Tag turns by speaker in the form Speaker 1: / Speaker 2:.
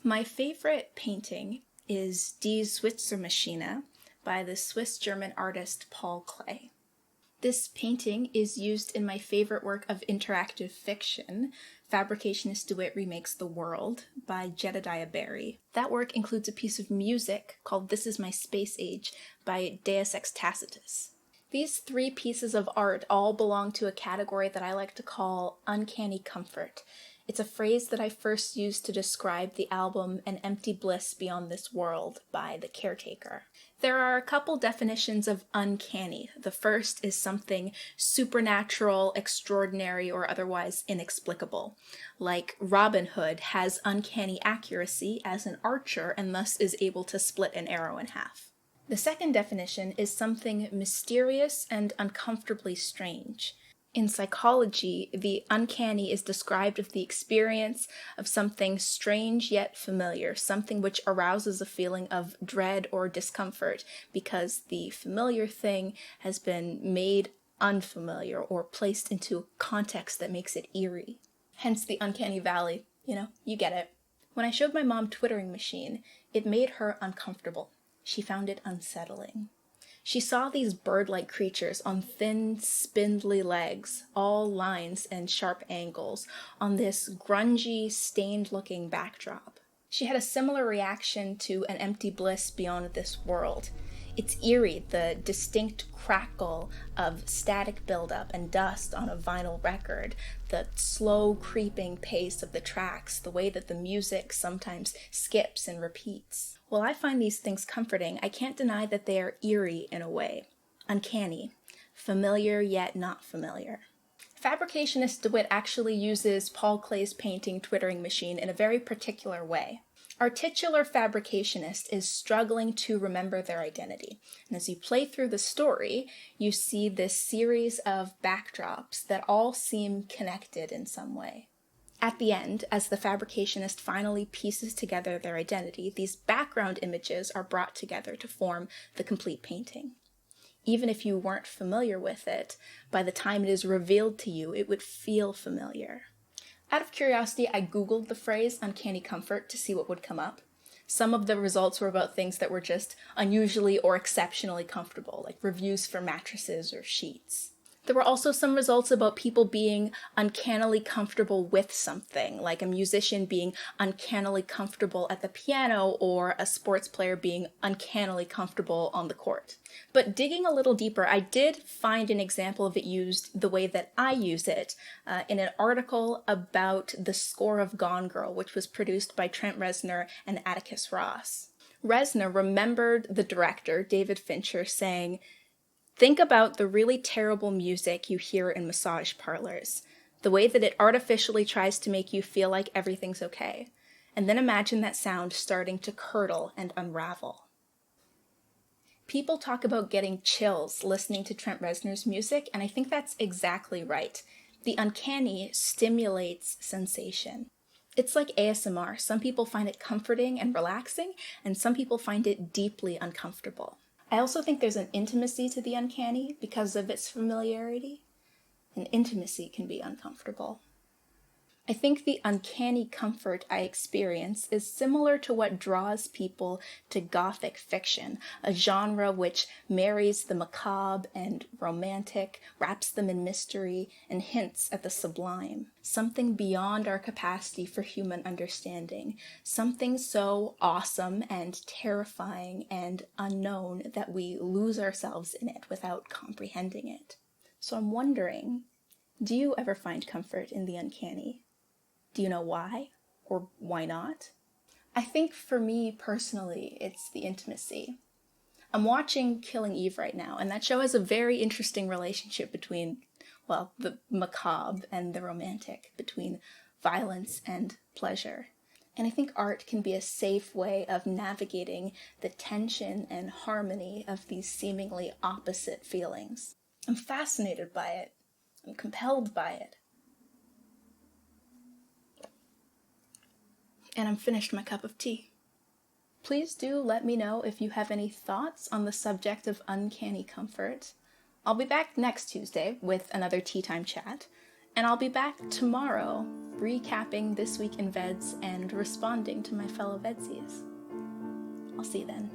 Speaker 1: My favorite painting is Die Zwitscher-Maschine by the Swiss-German artist Paul Klee. This painting is used in my favorite work of interactive fiction, Fabricationist DeWitt Remakes the World by Jedediah Barry. That work includes a piece of music called This Is My Space Age by Deus Ex Tacitus. These three pieces of art all belong to a category that I like to call uncanny comfort. It's a phrase that I first used to describe the album An Empty Bliss Beyond This World by The Caretaker. There are a couple definitions of uncanny. The first is something supernatural, extraordinary, or otherwise inexplicable. Like Robin Hood has uncanny accuracy as an archer and thus is able to split an arrow in half. The second definition is something mysterious and uncomfortably strange. In psychology, the uncanny is described as the experience of something strange yet familiar, something which arouses a feeling of dread or discomfort because the familiar thing has been made unfamiliar or placed into a context that makes it eerie. Hence the uncanny valley, you get it. When I showed my mom Twittering Machine, it made her uncomfortable. She found it unsettling. She saw these bird-like creatures on thin, spindly legs, all lines and sharp angles, on this grungy, stained-looking backdrop. She had a similar reaction to An Empty Bliss Beyond This World. It's eerie, the distinct crackle of static buildup and dust on a vinyl record, the slow creeping pace of the tracks, the way that the music sometimes skips and repeats. While I find these things comforting, I can't deny that they are eerie in a way. Uncanny. Familiar yet not familiar. Fabricationist DeWitt actually uses Paul Klee's painting Twittering Machine in a very particular way. Our titular fabricationist is struggling to remember their identity. And as you play through the story, you see this series of backdrops that all seem connected in some way. At the end, as the fabricationist finally pieces together their identity, these background images are brought together to form the complete painting. Even if you weren't familiar with it, by the time it is revealed to you, it would feel familiar. Out of curiosity, I googled the phrase uncanny comfort to see what would come up. Some of the results were about things that were just unusually or exceptionally comfortable, like reviews for mattresses or sheets. There were also some results about people being uncannily comfortable with something, like a musician being uncannily comfortable at the piano or a sports player being uncannily comfortable on the court. But digging a little deeper, I did find an example of it used the way that I use it in an article about the score of Gone Girl, which was produced by Trent Reznor and Atticus Ross. Reznor remembered the director, David Fincher, saying, "Think about the really terrible music you hear in massage parlors, the way that it artificially tries to make you feel like everything's okay, and then imagine that sound starting to curdle and unravel." People talk about getting chills listening to Trent Reznor's music, and I think that's exactly right. The uncanny stimulates sensation. It's like ASMR. Some people find it comforting and relaxing, and some people find it deeply uncomfortable. I also think there's an intimacy to the uncanny because of its familiarity. And intimacy can be uncomfortable. I think the uncanny comfort I experience is similar to what draws people to Gothic fiction, a genre which marries the macabre and romantic, wraps them in mystery, and hints at the sublime. Something beyond our capacity for human understanding. Something so awesome and terrifying and unknown that we lose ourselves in it without comprehending it. So I'm wondering, do you ever find comfort in the uncanny? Do you know why? Or why not? I think for me personally, it's the intimacy. I'm watching Killing Eve right now, and that show has a very interesting relationship between, the macabre and the romantic, between violence and pleasure. And I think art can be a safe way of navigating the tension and harmony of these seemingly opposite feelings. I'm fascinated by it. I'm compelled by it. And I'm finished my cup of tea. Please do let me know if you have any thoughts on the subject of uncanny comfort. I'll be back next Tuesday with another Tea Time Chat. And I'll be back tomorrow, recapping this week in VEDS and responding to my fellow VEDSies. I'll see you then.